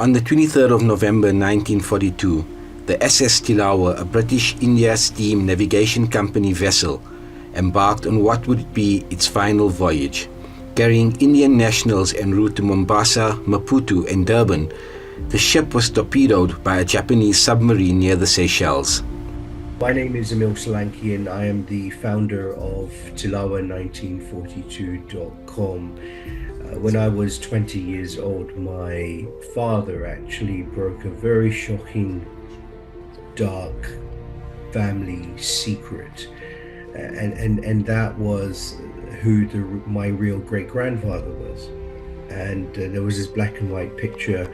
On the 23rd of November 1942, the SS Tilawa, a British India Steam Navigation Company vessel, embarked on what would be its final voyage. Carrying Indian nationals en route to Mombasa, Maputo and Durban, the ship was torpedoed by a Japanese submarine near the Seychelles. My name is Solanki and I am the founder of Tilawa1942.com. When I was 20 years old, my father actually broke a very shocking, dark family secret. And that was who my real great-grandfather was. And there was this black and white picture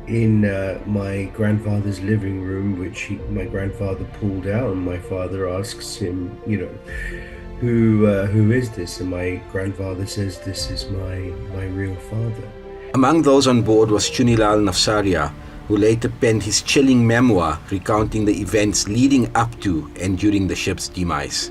in my grandfather's living room, which my grandfather pulled out, and my father asks him, who is this? And my grandfather says, this is my real father. Among those on board was Chunilal Nafsaria, who later penned his chilling memoir recounting the events leading up to and during the ship's demise.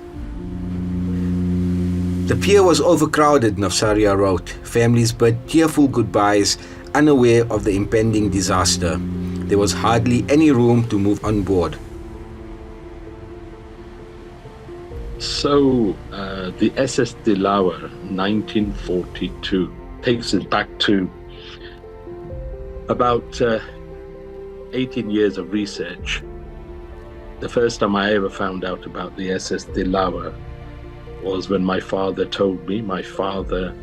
The pier was overcrowded, Nafsaria wrote. Families bid tearful goodbyes, unaware of the impending disaster. There was hardly any room to move on board. So the SS Tilawa 1942 takes us back to about 18 years of research. The first time I ever found out about the SS Tilawa was when my father told me. My father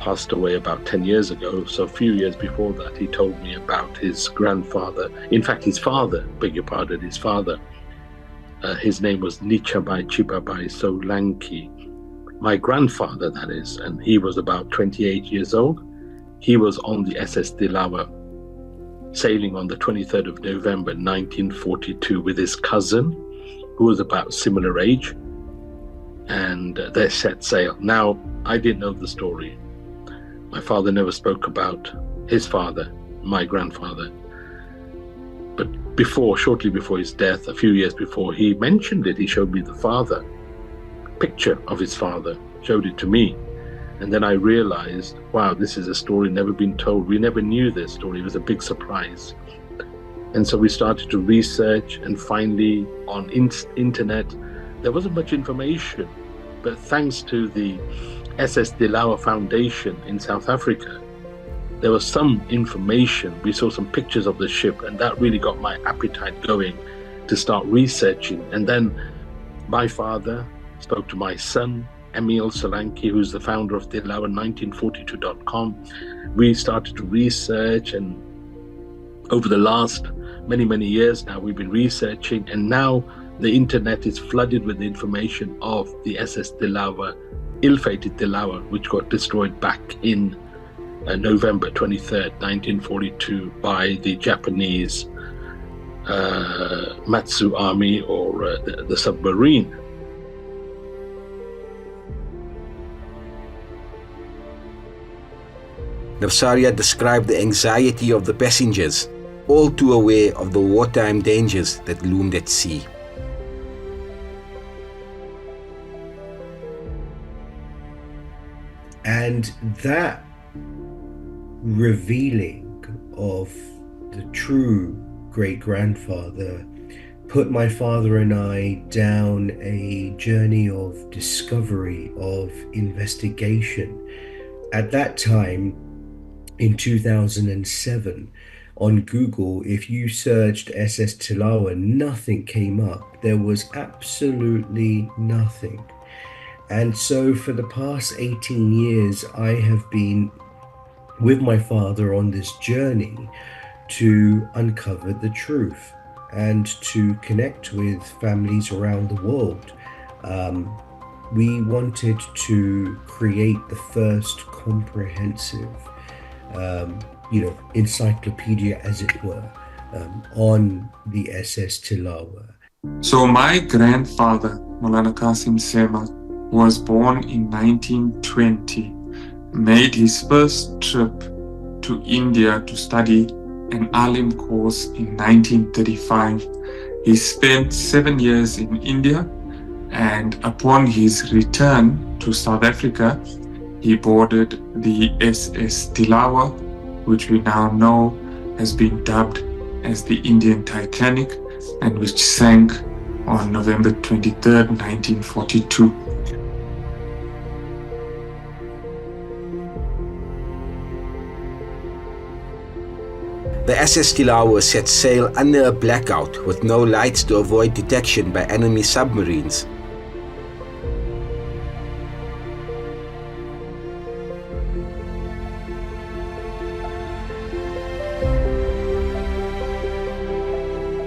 passed away about 10 years ago, so a few years before that he told me about his grandfather, in fact his father, his father. His name was Nichabai Chibabai Solanki, my grandfather that is, and he was about 28 years old. He was on the SS Tilawa, sailing on the 23rd of November 1942 with his cousin, who was about similar age, and they set sail. Now, I didn't know the story. My father never spoke about his father, my grandfather. But shortly before his death, a few years before, he mentioned it. He showed me the picture of his father, showed it to me. And then I realized, wow, this is a story never been told. We never knew this story. It was a big surprise. And so we started to research, and finally on internet, there wasn't much information. But thanks to the SS Tilawa Foundation in South Africa, there was some information. We saw some pictures of the ship, and that really got my appetite going to start researching. And then my father spoke to my son, Emil Solanki, who's the founder of Tilawa1942.com. We started to research, and over the last many years now, we've been researching, and now the internet is flooded with the information of the SS Tilawa, ill-fated Tilawa, which got destroyed back in November 23rd, 1942 by the Japanese Matsu Army, or the submarine. Nafsaria described the anxiety of the passengers, all too aware of the wartime dangers that loomed at sea. And that revealing of the true great-grandfather put my father and I down a journey of discovery, of investigation. At that time, in 2007, on Google, if you searched SS Tilawa, nothing came up. There was absolutely nothing. And so for the past 18 years, I have been with my father on this journey to uncover the truth and to connect with families around the world. We wanted to create the first comprehensive, encyclopedia, as it were, on the SS Tilawa. So my grandfather, Maulana Qasim Sema, was born in 1920, made his first trip to India to study an alim course in 1935. He spent 7 years in India, and upon his return to South Africa, he boarded the SS Tilawa, which we now know has been dubbed as the Indian Titanic and which sank on November 23rd, 1942. The SS Tilawa set sail under a blackout with no lights to avoid detection by enemy submarines.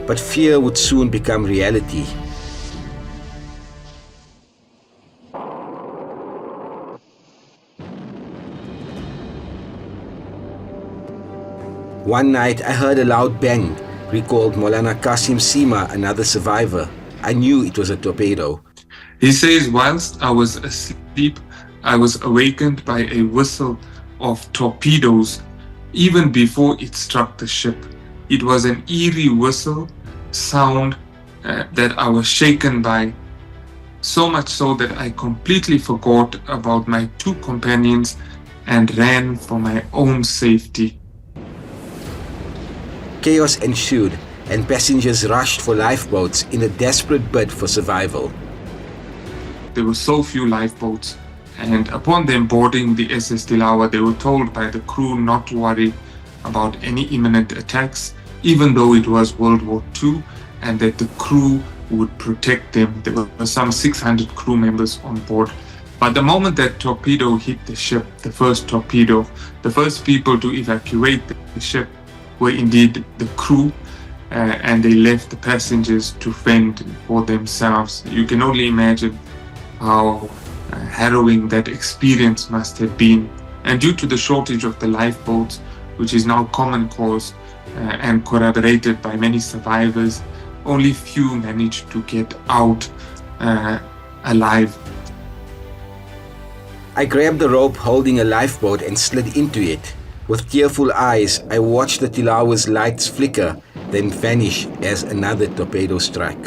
But fear would soon become reality. One night I heard a loud bang, recalled Maulana Qasim Seema, another survivor. I knew it was a torpedo. He says, whilst I was asleep, I was awakened by a whistle of torpedoes even before it struck the ship. It was an eerie whistle sound that I was shaken by, so much so that I completely forgot about my two companions and ran for my own safety. Chaos ensued, and passengers rushed for lifeboats in a desperate bid for survival. There were so few lifeboats, and upon them boarding the SS Tilawa, they were told by the crew not to worry about any imminent attacks, even though it was World War II, and that the crew would protect them. There were some 600 crew members on board. But the moment that torpedo hit the ship, the first torpedo, the first people to evacuate the ship were indeed the crew, and they left the passengers to fend for themselves. You can only imagine how harrowing that experience must have been. And due to the shortage of the lifeboats, which is now common cause and corroborated by many survivors, only few managed to get out alive. I grabbed the rope holding a lifeboat and slid into it. With tearful eyes, I watched the Tilawa's lights flicker, then vanish as another torpedo struck.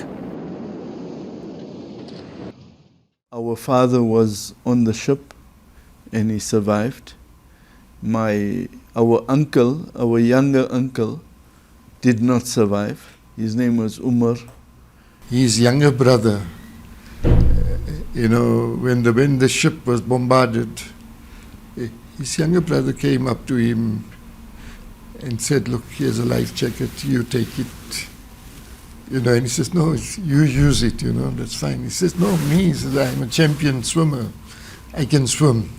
Our father was on the ship and he survived. Our uncle, our younger uncle, did not survive. His name was Umar. His younger brother, when the ship was bombarded, his younger brother came up to him and said, "Look, here's a life jacket, you take it." And he says, "No, you use it, that's fine." He says, "No, me," he says, "I'm a champion swimmer. I can swim.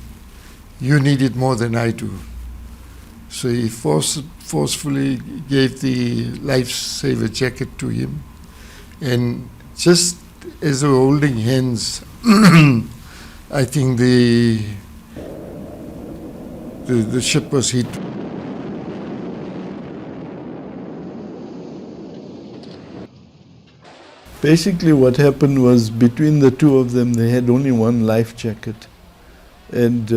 You need it more than I do." So he forcefully gave the lifesaver jacket to him. And just as they were holding hands, I think the ship was hit. Basically what happened was, between the two of them, they had only one life jacket. And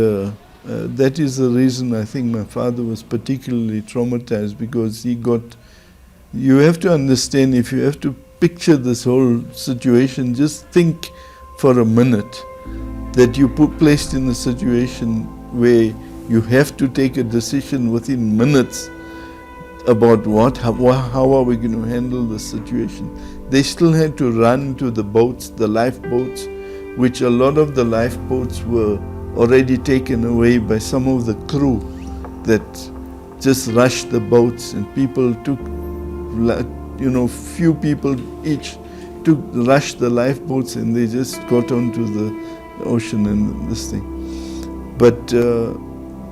that is the reason I think my father was particularly traumatized, because you have to understand, if you have to picture this whole situation, just think for a minute that you placed in a situation where you have to take a decision within minutes about how are we going to handle the situation. They still had to run to the boats, the lifeboats, which a lot of the lifeboats were already taken away by some of the crew that just rushed the boats, and people took, few people each rushed the lifeboats, and they just got onto the ocean and this thing. But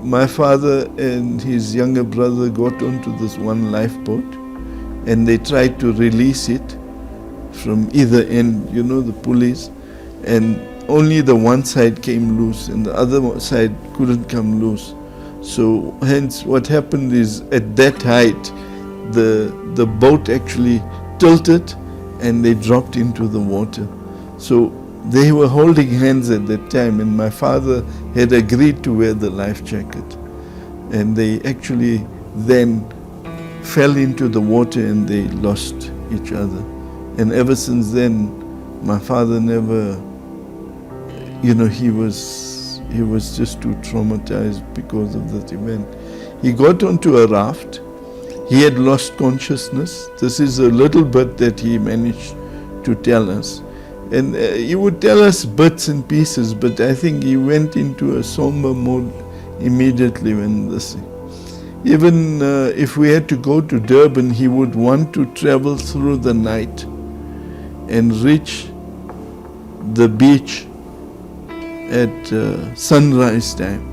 my father and his younger brother got onto this one lifeboat, and they tried to release it from either end, the pulleys, and only the one side came loose and the other side couldn't come loose. So hence what happened is, at that height, the boat actually tilted and they dropped into the water. So they were holding hands at that time, and my father had agreed to wear the life jacket. And they actually then fell into the water and they lost each other. And ever since then, my father never, he was just too traumatized because of that event. He got onto a raft He had lost consciousness. This is a little bit that he managed to tell us. And he would tell us bits and pieces, but I think he went into a somber mode immediately when this. Even if we had to go to Durban, he would want to travel through the night and reach the beach at sunrise time.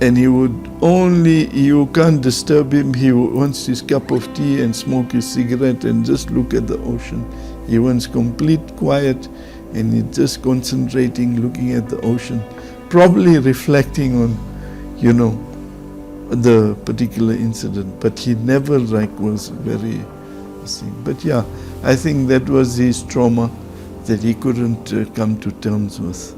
And he would only, you can't disturb him, he wants his cup of tea and smoke his cigarette and just look at the ocean. He wants complete quiet and he's just concentrating, looking at the ocean, probably reflecting on, the particular incident. But he never was very, but yeah, I think that was his trauma that he couldn't come to terms with.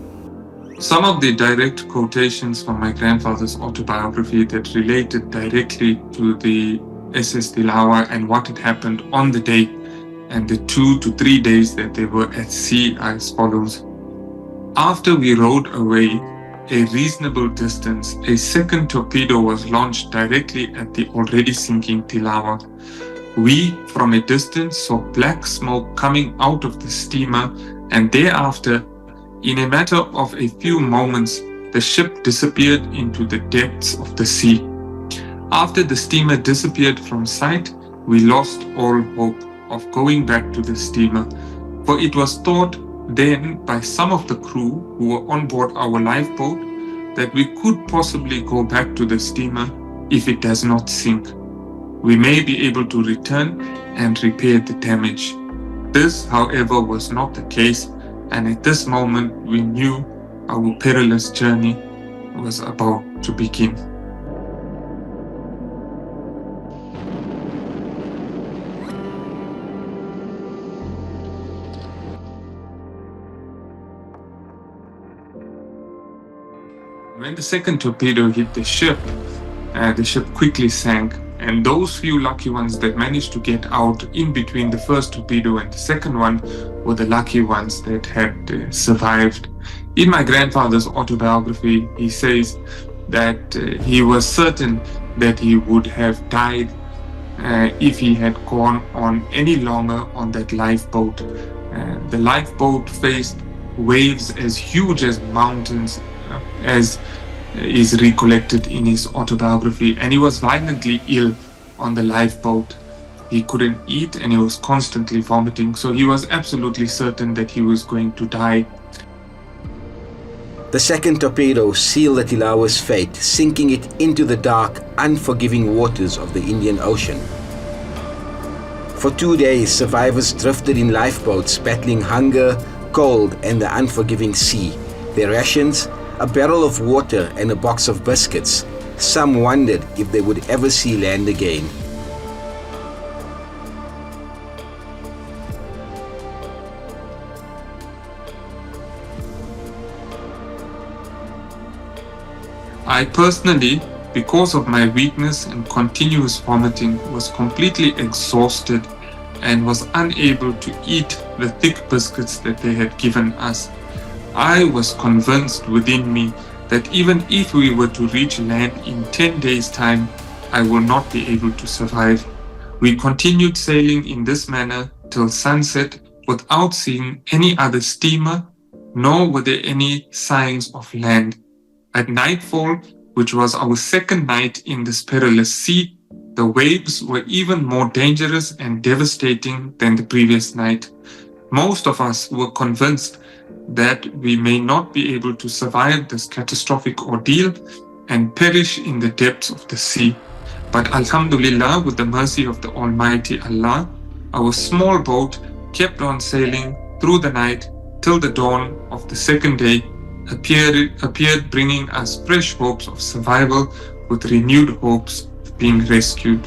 Some of the direct quotations from my grandfather's autobiography that related directly to the SS Tilawa and what had happened on the day and the 2 to 3 days that they were at sea are as follows. After we rowed away a reasonable distance, a second torpedo was launched directly at the already sinking Tilawa. We, from a distance, saw black smoke coming out of the steamer, and thereafter, in a matter of a few moments, the ship disappeared into the depths of the sea. After the steamer disappeared from sight, we lost all hope of going back to the steamer, for it was thought then by some of the crew who were on board our lifeboat that we could possibly go back to the steamer if it does not sink. We may be able to return and repair the damage. This, however, was not the case, and at this moment we knew our perilous journey was about to begin. When the second torpedo hit the ship quickly sank, and those few lucky ones that managed to get out in between the first torpedo and the second one were the lucky ones that had survived. In my grandfather's autobiography, he says that he was certain that he would have died if he had gone on any longer on that lifeboat. The lifeboat faced waves as huge as mountains, as is recollected in his autobiography, and he was violently ill on the lifeboat. He couldn't eat and he was constantly vomiting, so he was absolutely certain that he was going to die. The second torpedo sealed the Tilawa's fate, sinking it into the dark, unforgiving waters of the Indian Ocean. For 2 days, survivors drifted in lifeboats, battling hunger, cold, and the unforgiving sea. Their rations, a barrel of water and a box of biscuits. Some wondered if they would ever see land again. I personally, because of my weakness and continuous vomiting, was completely exhausted and was unable to eat the thick biscuits that they had given us. I was convinced within me that even if we were to reach land in 10 days' time, I will not be able to survive. We continued sailing in this manner till sunset without seeing any other steamer, nor were there any signs of land. At nightfall, which was our second night in this perilous sea, the waves were even more dangerous and devastating than the previous night. Most of us were convinced that we may not be able to survive this catastrophic ordeal and perish in the depths of the sea. But Alhamdulillah, with the mercy of the Almighty Allah, our small boat kept on sailing through the night till the dawn of the second day appeared, bringing us fresh hopes of survival with renewed hopes of being rescued.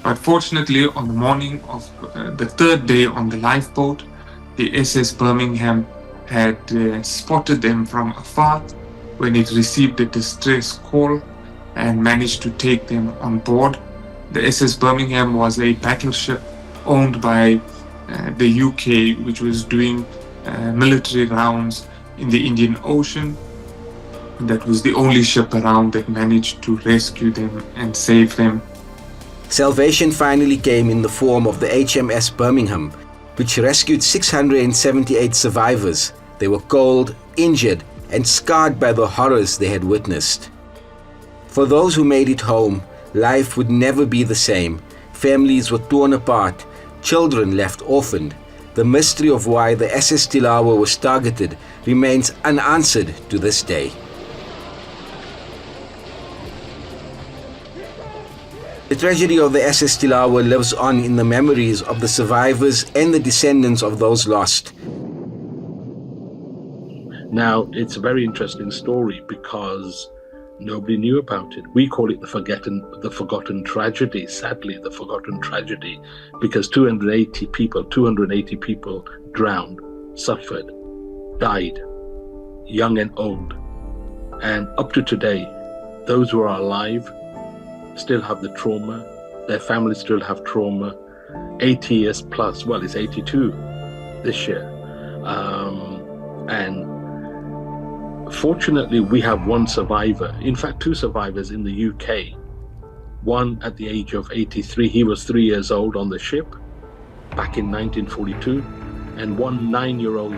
But fortunately, on the morning of the third day on the lifeboat, the SS Birmingham had spotted them from afar when it received a distress call and managed to take them on board. The SS Birmingham was a battleship owned by the UK, which was doing military rounds in the Indian Ocean. That was the only ship around that managed to rescue them and save them. Salvation finally came in the form of the HMS Birmingham, which rescued 678 survivors. They were cold, injured, and scarred by the horrors they had witnessed. For those who made it home, life would never be the same. Families were torn apart, children left orphaned. The mystery of why the SS Tilawa was targeted remains unanswered to this day. The tragedy of the SS Tilawa lives on in the memories of the survivors and the descendants of those lost. Now, it's a very interesting story because nobody knew about it. We call it the forgotten tragedy, sadly, the forgotten tragedy, because 280 people drowned, suffered, died, young and old. And up to today, those who are alive still have the trauma, their families still have trauma, 80 years plus, well, it's 82 this year. And fortunately, we have one survivor, in fact, two survivors in the UK. One at the age of 83, he was 3 years old on the ship back in 1942, and one 9-year-old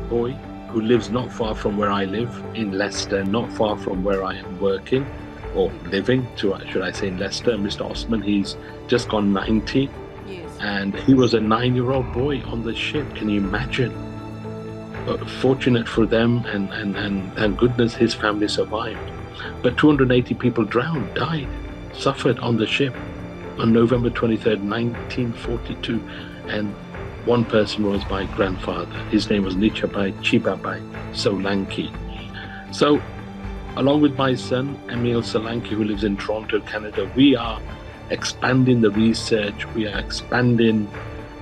boy who lives not far from where I live, in Leicester, not far from where I am working, or living, should I say, in Leicester. Mr. Osman, he's just gone 90, yes. And he was a 9-year-old boy on the ship. Can you imagine? But fortunate for them, and thank goodness his family survived. But 280 people drowned, died, suffered on the ship on November 23rd, 1942. And one person was my grandfather. His name was Nichabai Chibabai Solanki. So, along with my son, Emil Solanki, who lives in Toronto, Canada, we are expanding the research, we are expanding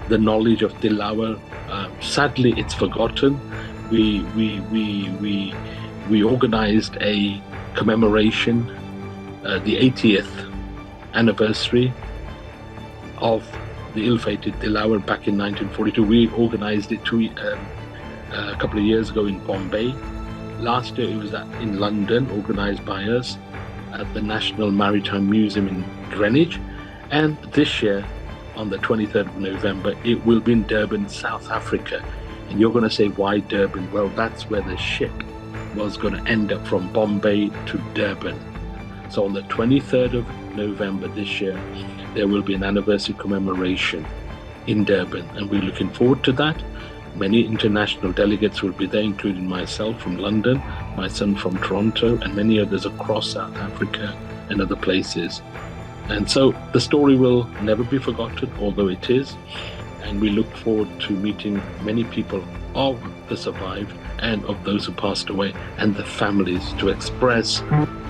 the knowledge of Tilawa. Sadly, it's forgotten. We organized a commemoration, the 80th anniversary of the ill-fated Tilawa back in 1942. We organized it a couple of years ago in Bombay. Last year it was in London, organized by us at the National Maritime Museum in Greenwich. And this year, on the 23rd of November, it will be in Durban, South Africa. And you're going to say, why Durban? Well, that's where the ship was going to end up, from Bombay to Durban. So on the 23rd of November this year, there will be an anniversary commemoration in Durban, and we're looking forward to that. Many international delegates will be there, including myself from London, my son from Toronto, and many others across South Africa and other places. And so the story will never be forgotten, although it is. And we look forward to meeting many people of the survived and of those who passed away, and the families, to express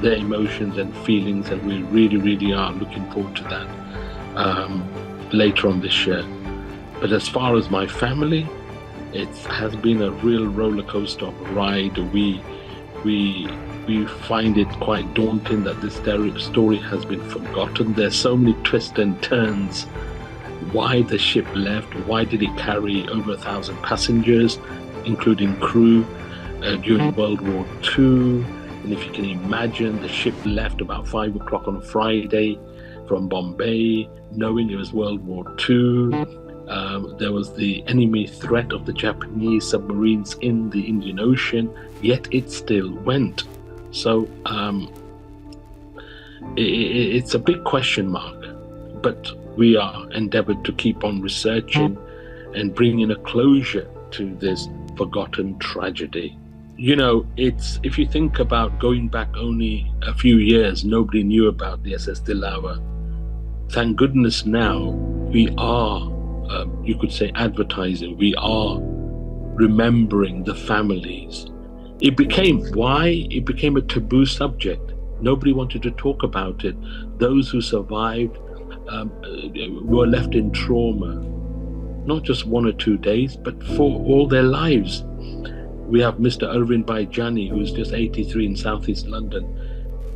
their emotions and feelings. And we really, really are looking forward to that later on this year. But as far as my family, it has been a real roller coaster of a ride. We find it quite daunting that this story has been forgotten. There's so many twists and turns. Why the ship left? Why did it carry over 1,000 passengers, including crew, during World War II? And if you can imagine, the ship left about 5 o'clock on a Friday from Bombay, knowing it was World War II. There was the enemy threat of the Japanese submarines in the Indian Ocean, yet it still went. So it's a big question mark, but we are endeavored to keep on researching and bringing a closure to this forgotten tragedy. You know, if you think about going back only a few years, nobody knew about the SS Tilawa. Thank goodness now we are, you could say, advertising. We are remembering the families. It became a taboo subject. Nobody wanted to talk about it. Those who survived were left in trauma, not just 1 or 2 days, but for all their lives. We have Mr. Arvind Baijani, who's just 83 in Southeast London.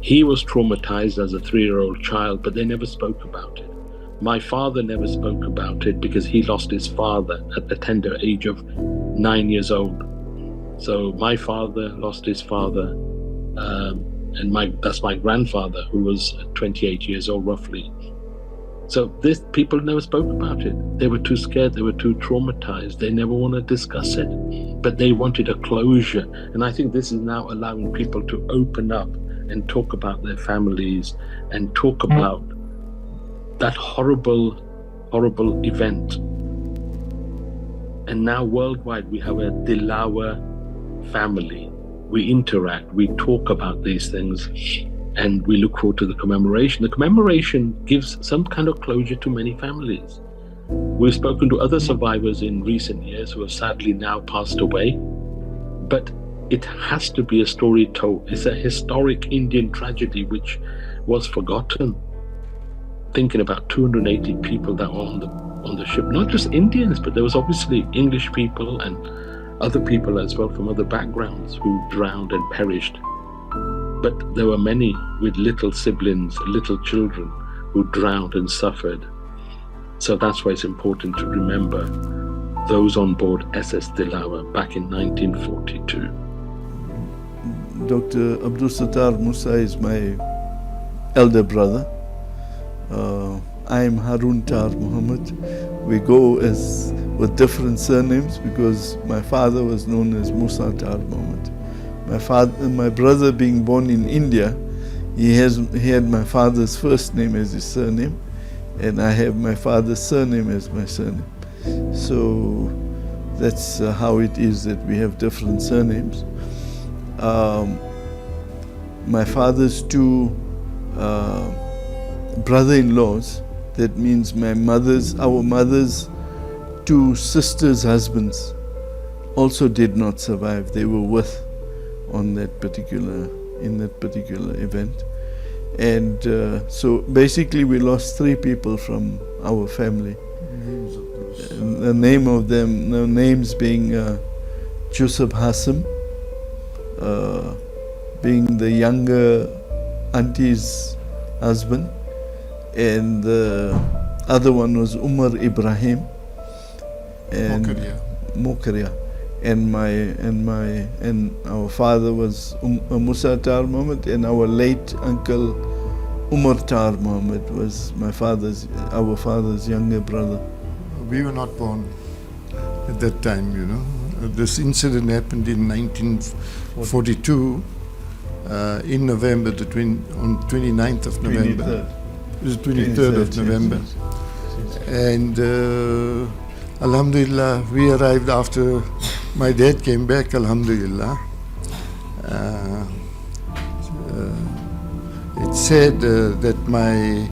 He was traumatized as a 3-year-old child, but they never spoke about it. My father never spoke about it because he lost his father at the tender age of 9 years old. So my father lost his father, and that's my grandfather, who was 28 years old roughly. So people never spoke about it. They were too scared, they were too traumatized, they never want to discuss it. But they wanted a closure. And I think this is now allowing people to open up and talk about their families and talk about that horrible, horrible event. And now worldwide we have a Tilawa family. We interact, we talk about these things, and we look forward to the commemoration. The commemoration gives some kind of closure to many families. We've spoken to other survivors in recent years who have sadly now passed away, but it has to be a story told. It's a historic Indian tragedy which was forgotten. Thinking about 280 people that were on the ship, not just Indians, but there was obviously English people and other people as well from other backgrounds who drowned and perished. But there were many with little siblings, little children who drowned and suffered. So that's why it's important to remember those on board SS Tilawa back in 1942. Dr. Abdul Sattar Musa is my elder brother. I am Harun Tar Muhammad. We go with different surnames because my father was known as Musa Tar Muhammad. My brother being born in India, he had my father's first name as his surname, and I have my father's surname as my surname. So that's how it is that we have different surnames. My father's two brother-in-laws, that means our mother's two sisters' husbands, also did not survive. They were with in that particular event. And so basically we lost 3 people from our family. The names being Joseph Hassim, being the younger auntie's husband, and the other one was Umar Ibrahim and Mokaria. And our father was Musa Tar Muhammad, and our late uncle Umar Tar Muhammad was our father's younger brother. We were not born at that time, you know. This incident happened in 1942, in November, on 29th of November. It was 23rd of November. And Alhamdulillah, we arrived after my dad came back, Alhamdulillah. It's said that my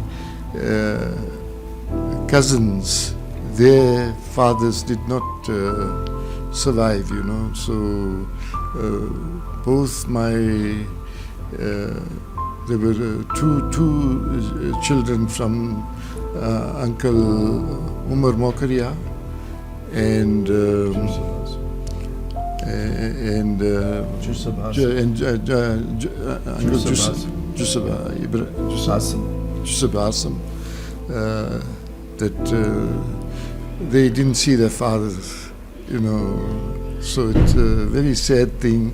cousins, their fathers did not survive, you know. So both there were two children from Uncle Umar Mokaria and Joseph Hassim, that they didn't see their fathers, you know. So it's a very sad thing.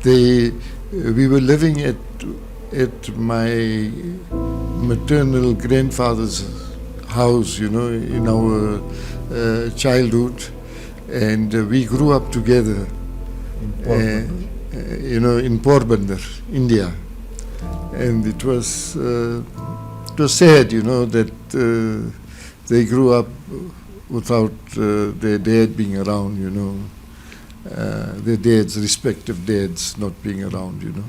We were living at my maternal grandfather's house, you know, in our childhood, and we grew up together, you know, in Porbandar, India. And it was sad, you know, that they grew up without their dad being around, you know, their respective dads not being around, you know.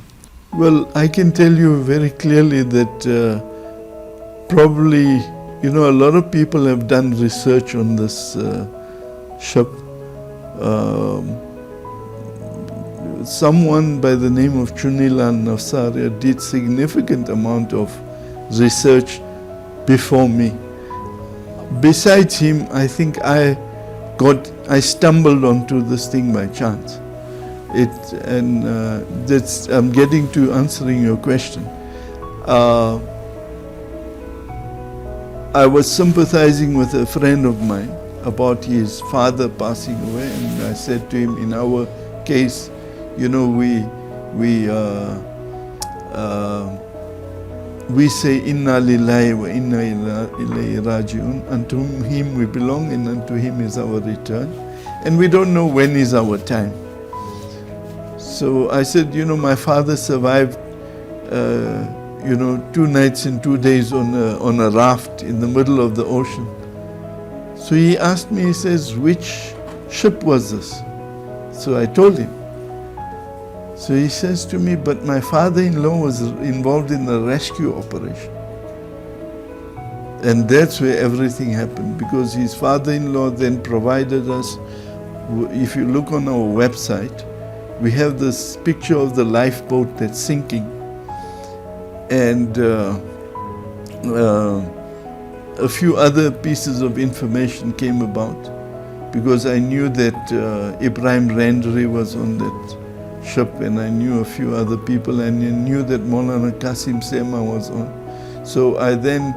Well, I can tell you very clearly that probably, you know, a lot of people have done research on this ship. Someone by the name of Chunilan Navsaria did significant amount of research before me. Besides him, I think I stumbled onto this thing by chance. I'm getting to answering your question. I was sympathizing with a friend of mine about his father passing away, and I said to him, in our case, you know, we say Inna Lillahi wa Inna Ilaihi Raji'un. Unto him we belong, and unto him is our return. And we don't know when is our time. So I said, you know, my father survived, 2 nights and 2 days on a raft in the middle of the ocean. So he asked me, he says, which ship was this? So I told him. So he says to me, but my father-in-law was involved in the rescue operation. And that's where everything happened, because his father-in-law then provided us, if you look on our website, we have this picture of the lifeboat that's sinking. And a few other pieces of information came about, because I knew that Ibrahim Randri was on that ship, and I knew a few other people, and I knew that Maulana Qasim Sema was on. So I then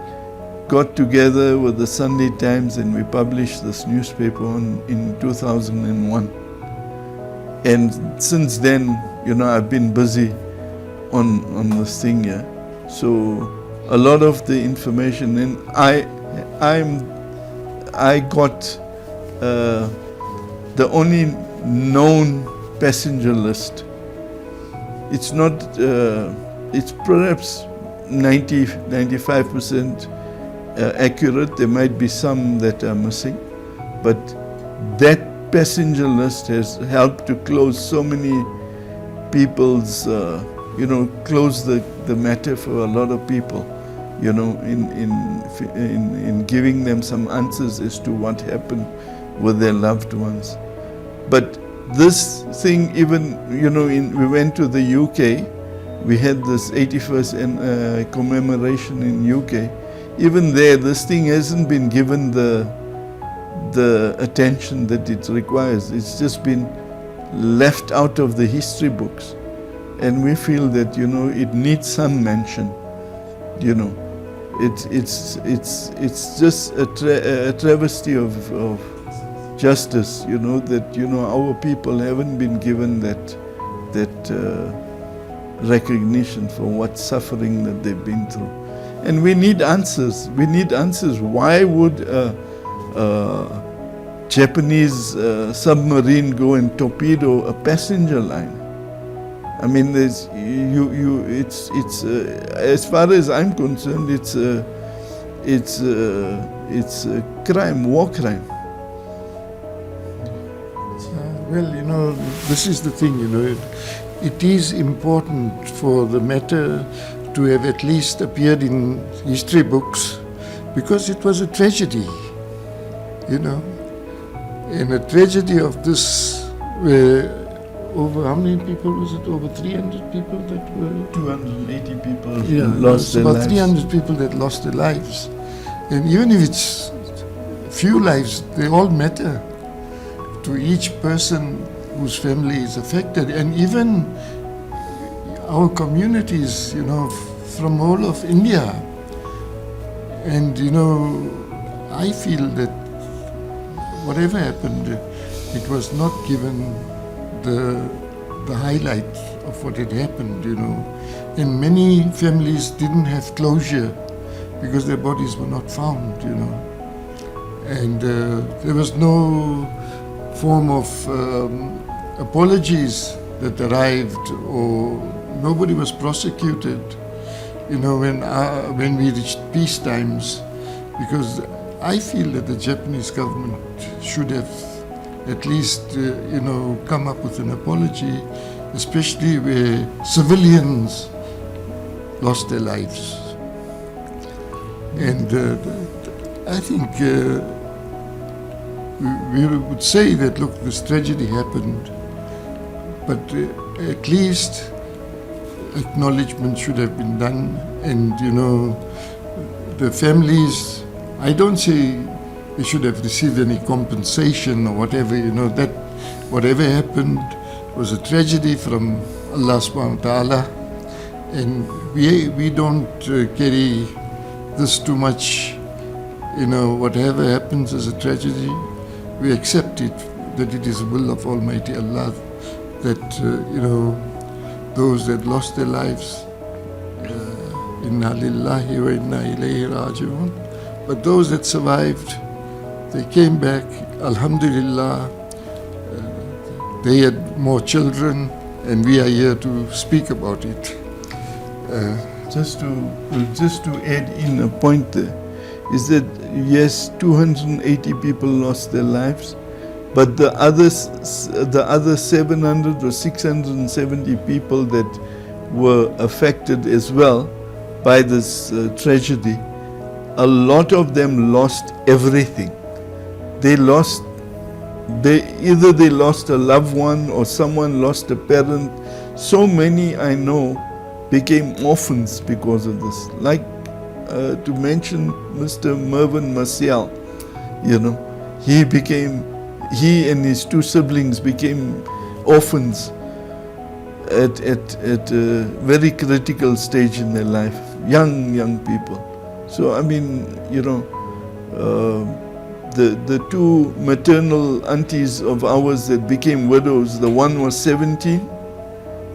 got together with the Sunday Times, and we published this newspaper in 2001. And since then, you know, I've been busy on this thing here. So a lot of the information, and I got the only known passenger list. It's not, it's perhaps 90-95% accurate. There might be some that are missing, but that passenger list has helped to close so many people's, close the matter for a lot of people, you know, in giving them some answers as to what happened with their loved ones. But this thing, even, you know, we went to the UK, we had this 81st commemoration in UK. Even there, this thing hasn't been given the attention that it requires. It's just been left out of the history books. And we feel that, you know, it needs some mention, you know. It's just a travesty of justice, you know, that, you know, our people haven't been given that recognition for what suffering that they've been through. And we need answers. We need answers. Why would a Japanese submarine go and torpedo a passenger liner? I mean, there's it's as far as I'm concerned, it's a crime, war crime. Well, you know, this is the thing, you know, it is important for the matter to have at least appeared in history books, because it was a tragedy, you know, and a tragedy of this, where over how many people was it? Over 300 people that were... 280 people lost their lives. About 300 people that lost their lives. And even if it's few lives, they all matter to each person whose family is affected. And even our communities, you know, from all of India. And, you know, I feel that whatever happened, it was not given the highlight of what had happened, you know. And many families didn't have closure because their bodies were not found, you know. And there was no form of apologies that arrived, or nobody was prosecuted, you know, when we reached peace times, because I feel that the Japanese government should have at least, you know, come up with an apology, especially where civilians lost their lives. And I think we would say that, look, this tragedy happened, but at least acknowledgement should have been done. And, you know, the families, I don't say they should have received any compensation or whatever, you know, that whatever happened was a tragedy from Allah subhanahu wa ta'ala, And we don't carry this too much. Whatever happens is a tragedy. We accept it, that it is the will of Almighty Allah, that, those that lost their lives, inna lillahi wa inna ilayhi raji'un. But those that survived, they came back, alhamdulillah, they had more children, and we are here to speak about it. Just to add in a point there, is that yes, 280 people lost their lives, but the other 700 or 670 people that were affected as well by this tragedy, a lot of them lost everything. They lost a loved one or someone lost a parent. So many I know became orphans because of this. Like to mention Mr. Mervyn Marcial, he and his two siblings became orphans at a very critical stage in their life, young people. So I mean, the two maternal aunties of ours that became widows, the one was 17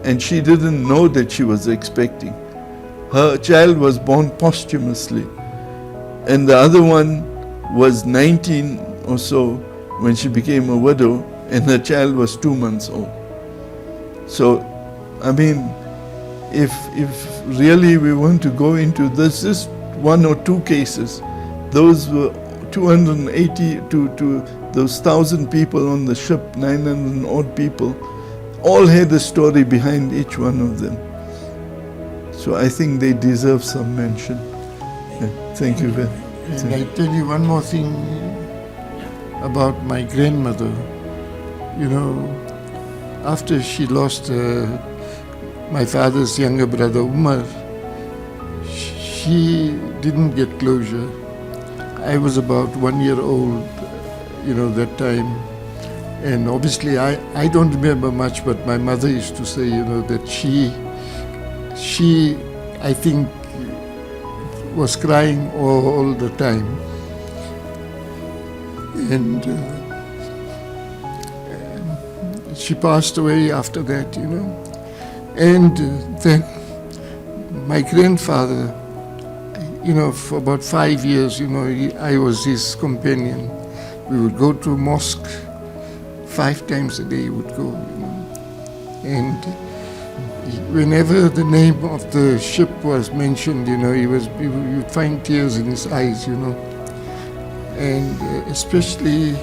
and she didn't know that she was expecting. Her child was born posthumously, and the other one was 19 or so when she became a widow, and her child was 2 months old. So, I mean, if really we want to go into this, just one or two cases, those were 280 to those 1,000 people on the ship, 900 odd people, all had a story behind each one of them. So I think they deserve some mention. Yeah, thank you very much. And I tell you one more thing about my grandmother. After she lost my father's younger brother Umar, she didn't get closure. I was about 1 year old, that time. And obviously I don't remember much, but my mother used to say, that she, I think, was crying all the time. And she passed away after that, And then my grandfather, for about 5 years, I was his companion. We would go to mosque 5 times a day, would go, And whenever the name of the ship was mentioned, you'd find tears in his eyes, And especially,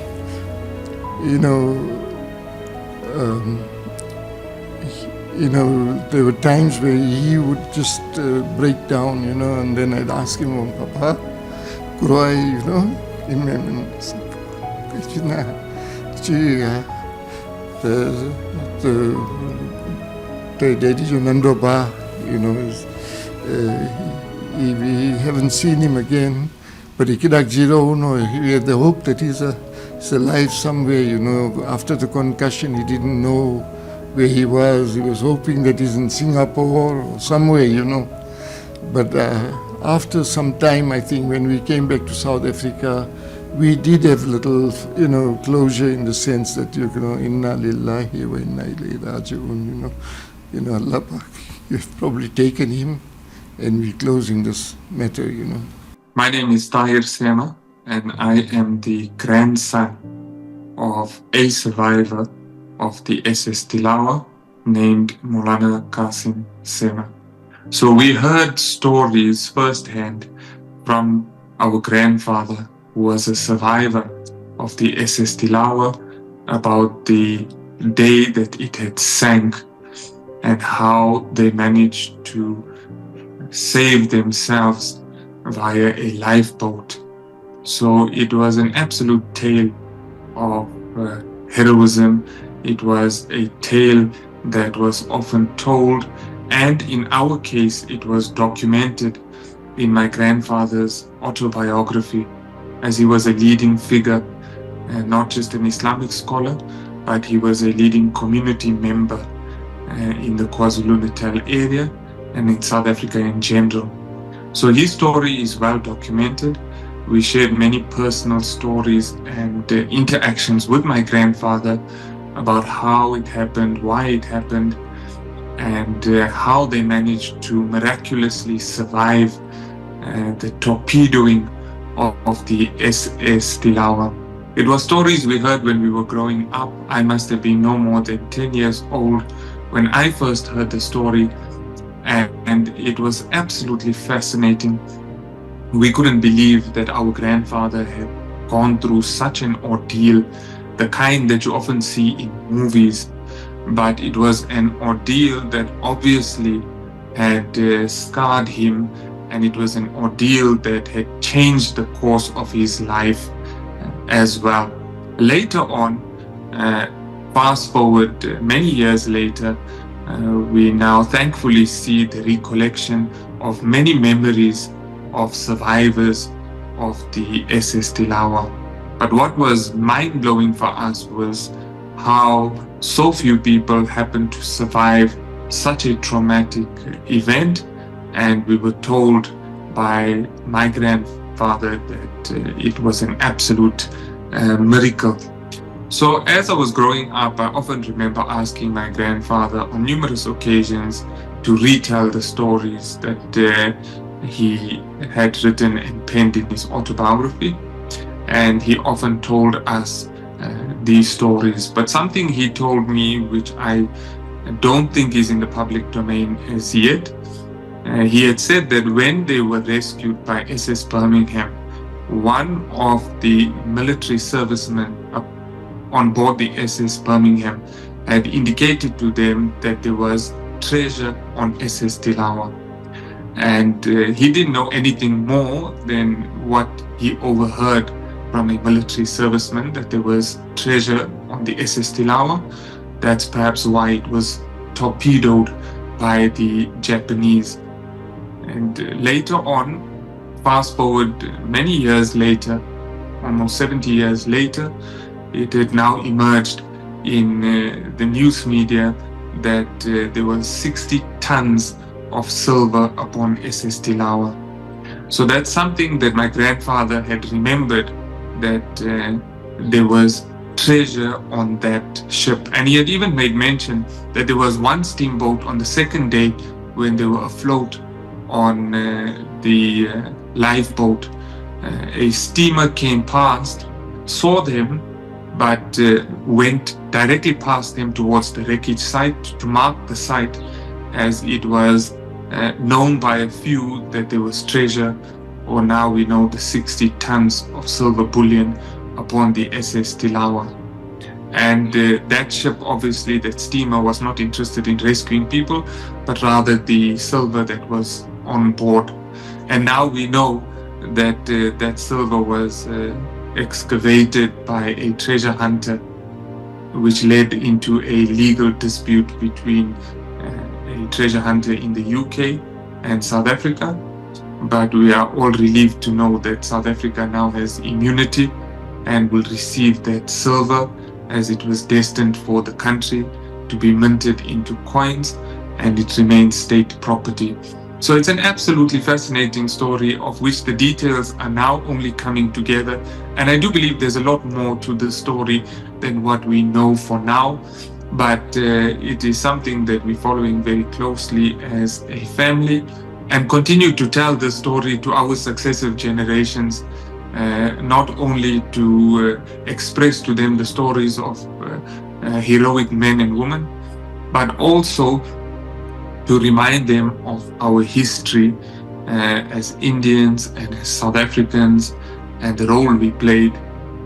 there were times where he would just break down, and then I'd ask him, "Oh, Papa, cry, in my the Daddy Jonandoba, we haven't seen him again, but he had the hope that he's alive somewhere, After the concussion, he didn't know where he was. He was hoping that he's in Singapore or somewhere, But after some time, I think, when we came back to South Africa, we did have little, closure in the sense that, inna lillahi wa inna ilayhi raji'un, Allah Pak, you've probably taken him, and we're closing this matter, My name is Tahir Sema, and I am the grandson of a survivor of the SS Tilawa named Maulana Qasim Sema. So we heard stories firsthand from our grandfather, who was a survivor of the SS Tilawa, about the day that it had sank and how they managed to save themselves via a lifeboat. So it was an absolute tale of heroism. It was a tale that was often told, and in our case, it was documented in my grandfather's autobiography, as he was a leading figure, and not just an Islamic scholar, but he was a leading community member in the KwaZulu-Natal area, and in South Africa in general. So his story is well documented. We shared many personal stories and interactions with my grandfather about how it happened, why it happened, and how they managed to miraculously survive the torpedoing of the SS Tilawa. It was stories we heard when we were growing up. I must have been no more than 10 years old when I first heard the story, and it was absolutely fascinating. We couldn't believe that our grandfather had gone through such an ordeal, the kind that you often see in movies, but it was an ordeal that obviously had scarred him, and it was an ordeal that had changed the course of his life as well. Later on, fast forward many years later, we now thankfully see the recollection of many memories of survivors of the SS Tilawa. But what was mind-blowing for us was how so few people happened to survive such a traumatic event, and we were told by my grandfather that it was an absolute miracle. So as I was growing up, I often remember asking my grandfather on numerous occasions to retell the stories that he had written and penned in his autobiography. And he often told us these stories. But something he told me, which I don't think is in the public domain as yet, he had said that when they were rescued by SS Birmingham, one of the military servicemen on board the SS Birmingham had indicated to them that there was treasure on SS Tilawa. And he didn't know anything more than what he overheard from a military serviceman, that there was treasure on the SS Tilawa. That's perhaps why it was torpedoed by the Japanese. And later on, fast forward many years later, almost 70 years later, it had now emerged in the news media that there were 60 tons of silver upon SS Tilawa. So that's something that my grandfather had remembered, that there was treasure on that ship. And he had even made mention that there was one steamboat on the second day when they were afloat on the lifeboat. A steamer came past, saw them, but went directly past them towards the wreckage site to mark the site, as it was known by a few that there was treasure, or now we know the 60 tons of silver bullion upon the SS Tilawa. And that ship, obviously, that steamer was not interested in rescuing people, but rather the silver that was on board. And now we know that that silver was excavated by a treasure hunter, which led into a legal dispute between a treasure hunter in the UK and South Africa. But we are all relieved to know that South Africa now has immunity and will receive that silver, as it was destined for the country to be minted into coins, and it remains state property. So it's an absolutely fascinating story, of which the details are now only coming together. And I do believe there's a lot more to the story than what we know for now. But it is something that we're following very closely as a family, and continue to tell the story to our successive generations, not only to express to them the stories of heroic men and women, but also to remind them of our history as Indians and as South Africans, and the role we played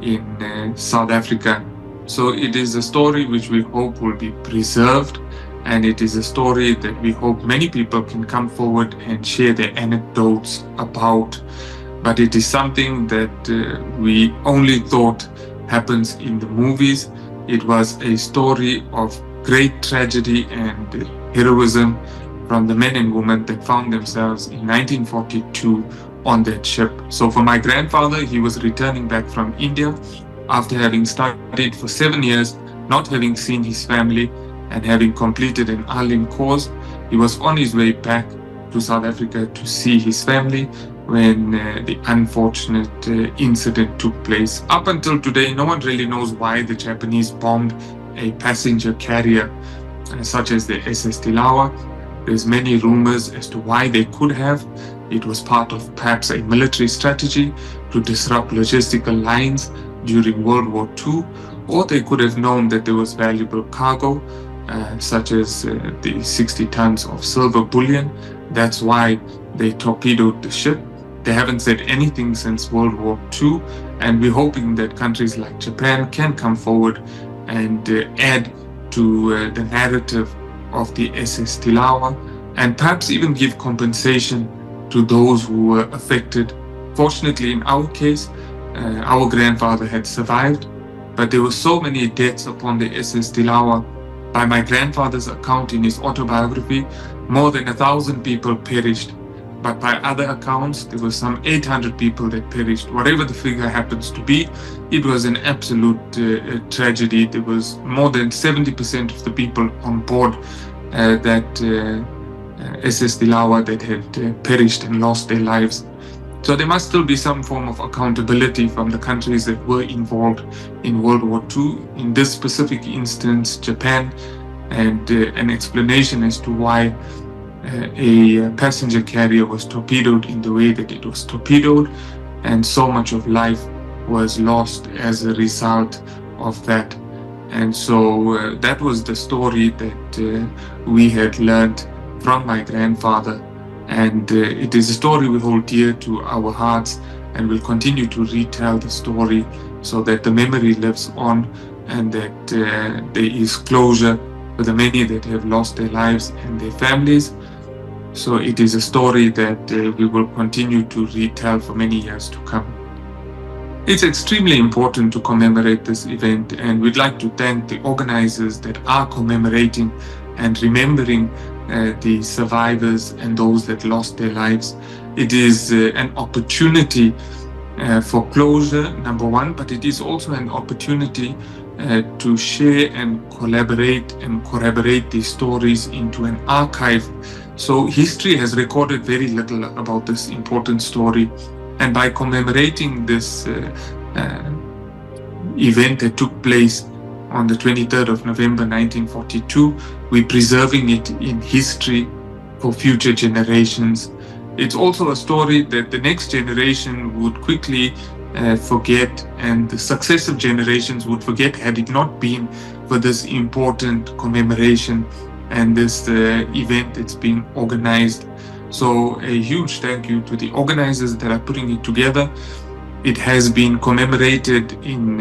in South Africa. So it is a story which we hope will be preserved, and it is a story that we hope many people can come forward and share their anecdotes about. But it is something that we only thought happens in the movies. It was a story of great tragedy and heroism from the men and women that found themselves in 1942 on that ship. So for my grandfather, he was returning back from India after having studied for 7 years, not having seen his family, and having completed an Arling course, he was on his way back to South Africa to see his family when the unfortunate incident took place. Up until today, no one really knows why the Japanese bombed a passenger carrier such as the SS Tilawa. There's many rumors as to why they could have. It was part of perhaps a military strategy to disrupt logistical lines during World War II, or they could have known that there was valuable cargo, such as the 60 tons of silver bullion. That's why they torpedoed the ship. They haven't said anything since World War II, and we're hoping that countries like Japan can come forward and add to the narrative of the SS Tilawa, and perhaps even give compensation to those who were affected. Fortunately, in our case, our grandfather had survived, but there were so many deaths upon the SS Tilawa. By my grandfather's account in his autobiography, more than 1,000 people perished. But by other accounts, there were some 800 people that perished. Whatever the figure happens to be, it was an absolute tragedy. There was more than 70% of the people on board that SS Tilawa that had perished and lost their lives. So there must still be some form of accountability from the countries that were involved in World War II. In this specific instance, Japan, and an explanation as to why a passenger carrier was torpedoed in the way that it was torpedoed, and so much of life was lost as a result of that. And so that was the story that we had learned from my grandfather, and it is a story we hold dear to our hearts, and we'll continue to retell the story so that the memory lives on, and that there is closure for the many that have lost their lives and their families. So it is a story that we will continue to retell for many years to come. It's extremely important to commemorate this event, and we'd like to thank the organizers that are commemorating and remembering the survivors and those that lost their lives. It is an opportunity for closure, number one, but it is also an opportunity to share and collaborate and corroborate these stories into an archive. So history has recorded very little about this important story, and by commemorating this event that took place on the 23rd of November 1942, we're preserving it in history for future generations. It's also a story that the next generation would quickly forget, and the successive generations would forget had it not been for this important commemoration and this event that's being organized. So a huge thank you to the organizers that are putting it together. It has been commemorated in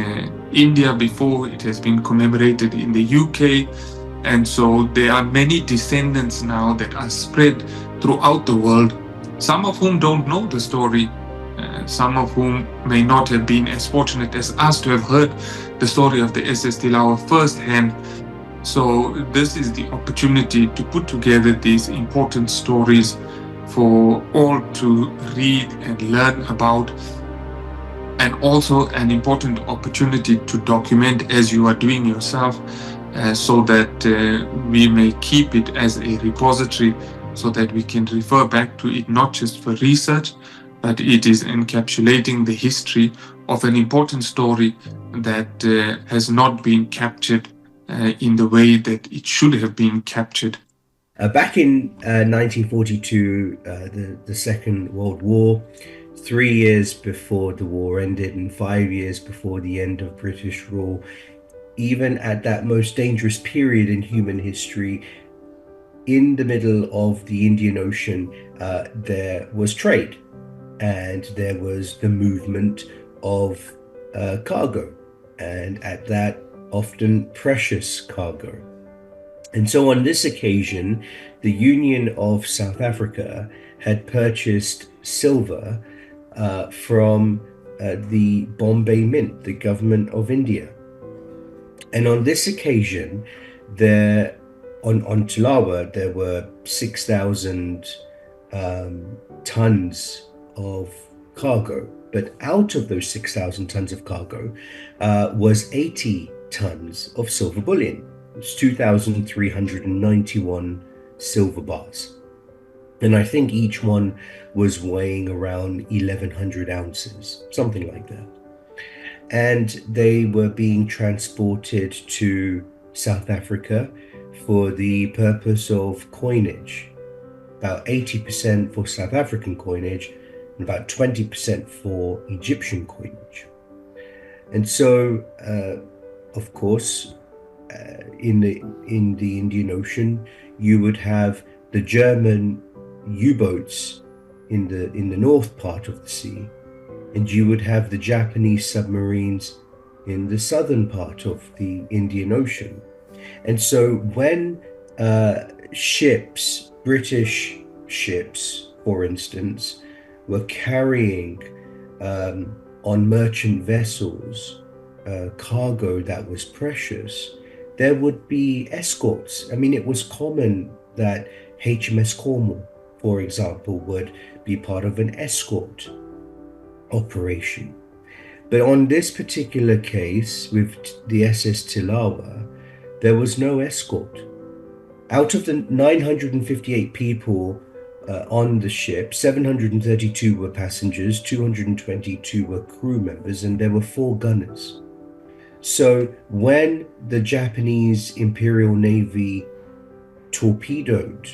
India before, it has been commemorated in the UK, and so there are many descendants now that are spread throughout the world, some of whom don't know the story, some of whom may not have been as fortunate as us to have heard the story of the SS Tilawa firsthand. So this is the opportunity to put together these important stories for all to read and learn about, and also an important opportunity to document as you are doing yourself, so that we may keep it as a repository, so that we can refer back to it not just for research, but it is encapsulating the history of an important story that has not been captured in the way that it should have been captured. Back in 1942, the Second World War, 3 years before the war ended and 5 years before the end of British rule, even at that most dangerous period in human history, in the middle of the Indian Ocean, there was trade, and there was the movement of cargo, and at that, often precious cargo. And so on this occasion, the Union of South Africa had purchased silver from the Bombay Mint, the government of India. And on this occasion, on Tilawa, there were 6,000 tons of cargo. But out of those 6,000 tons of cargo was 80 tons of silver bullion. It's 2,391 silver bars. And I think each one was weighing around 1,100 ounces, something like that. And they were being transported to South Africa for the purpose of coinage. About 80% for South African coinage and about 20% for Egyptian coinage. And so, of course, in the Indian Ocean, you would have the German U-boats in the north part of the sea, and you would have the Japanese submarines in the southern part of the Indian Ocean. And so when ships, British ships, for instance, were carrying on merchant vessels cargo that was precious, there would be escorts. I mean, it was common that HMS Cornwall, for example, would be part of an escort operation. But on this particular case with the SS Tilawa, there was no escort. Out of the 958 people on the ship, 732 were passengers, 222 were crew members, and there were 4 gunners. So when the Japanese Imperial Navy torpedoed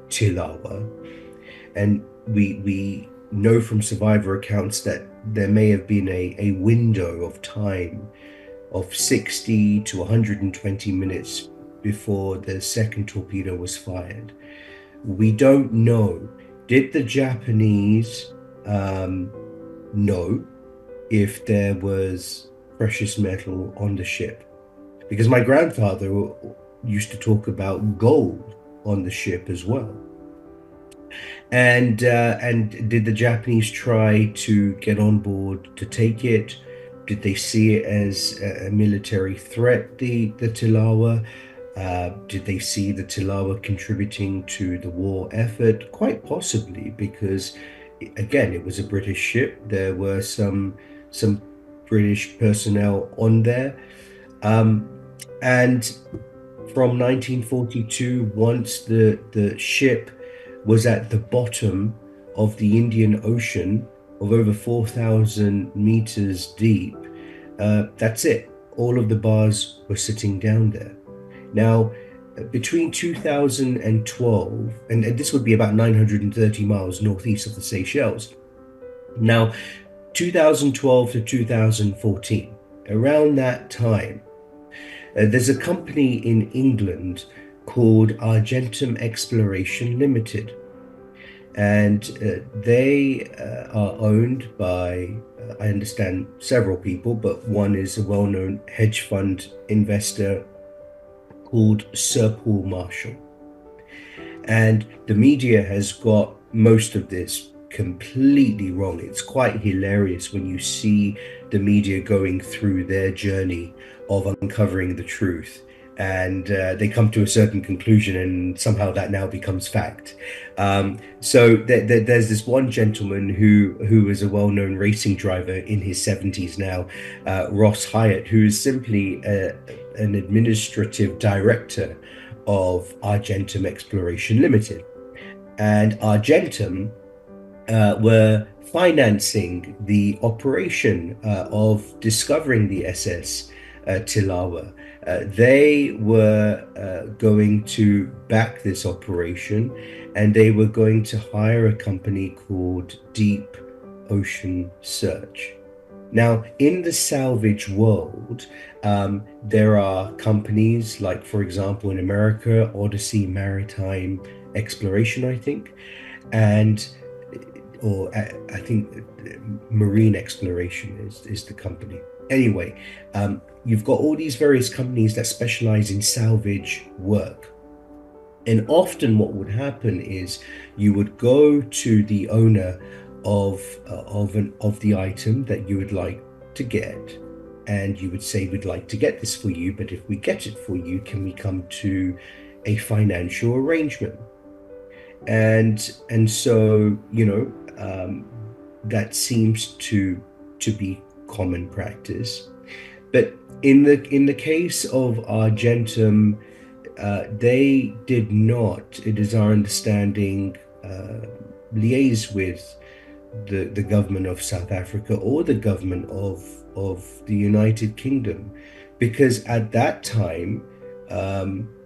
Tilawa, and we know from survivor accounts that there may have been a window of time of 60 to 120 minutes before the second torpedo was fired. We don't know. Did the Japanese know if there was precious metal on the ship? Because my grandfather used to talk about gold on the ship as well. And did the Japanese try to get on board to take it? Did they see it as a military threat, the Tilawa? Did they see the Tilawa contributing to the war effort? Quite possibly, because again, it was a British ship. There were some British personnel on there. And from 1942, once the ship was at the bottom of the Indian Ocean of over 4,000 meters deep, that's it. All of the bars were sitting down there. Now, between 2012, and this would be about 930 miles northeast of the Seychelles. Now, 2012 to 2014, around that time, there's a company in England called Argentum Exploration Limited. And they are owned by, I understand, several people, but one is a well-known hedge fund investor called Sir Paul Marshall. And the media has got most of this completely wrong. It's quite hilarious when you see the media going through their journey of uncovering the truth, and they come to a certain conclusion, and somehow that now becomes fact. So there's this one gentleman who is a well-known racing driver in his 70s now, Ross Hyatt, who is simply an administrative director of Argentum Exploration Limited. And Argentum were financing the operation of discovering the SS Tilawa. They were going to back this operation, and they were going to hire a company called Deep Ocean Search. Now, in the salvage world, there are companies like, for example, in America, Odyssey Maritime Exploration, I think, or I think Marine Exploration is the company. Anyway, you've got all these various companies that specialize in salvage work. And often what would happen is you would go to the owner of the item that you would like to get, and you would say, we'd like to get this for you, but if we get it for you, can we come to a financial arrangement? And so, you know, that seems to be common practice. But in the case of Argentum, they did not, it is our understanding, liaise with the government of South Africa or the government of the United Kingdom, because at that time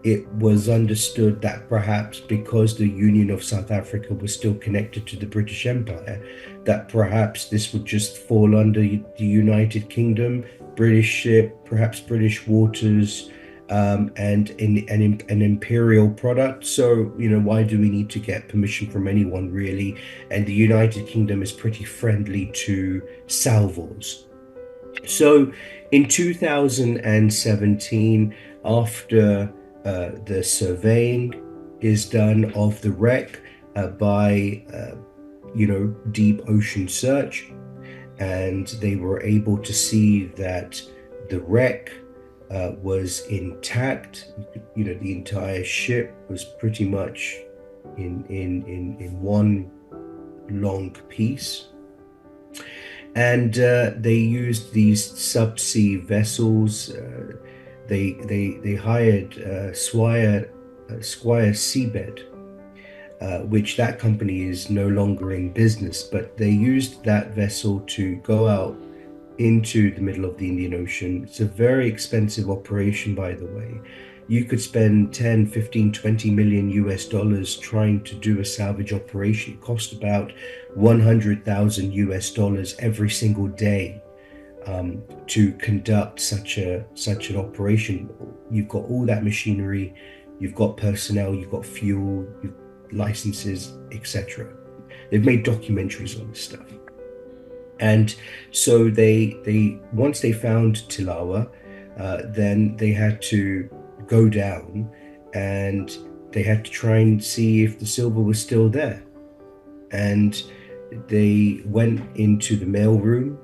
it was understood that perhaps because the Union of South Africa was still connected to the British Empire, that perhaps this would just fall under the United Kingdom, British ship, perhaps British waters, and an imperial product. So, why do we need to get permission from anyone, really? And the United Kingdom is pretty friendly to salvors. So in 2017, after the surveying is done of the wreck by deep ocean search, and they were able to see that the wreck was intact. The entire ship was pretty much in one long piece. And they used these subsea vessels. They hired Squire Seabed, which that company is no longer in business, but they used that vessel to go out into the middle of the Indian Ocean. It's a very expensive operation, by the way. You could spend 10, 15, 20 million US dollars trying to do a salvage operation. It cost about 100,000 US dollars every single day to conduct such an operation. You've got all that machinery, you've got personnel, you've got fuel, licenses, etc. They've made documentaries on this stuff. And so they once they found Tilawa, then they had to go down and they had to try and see if the silver was still there. And they went into the mail room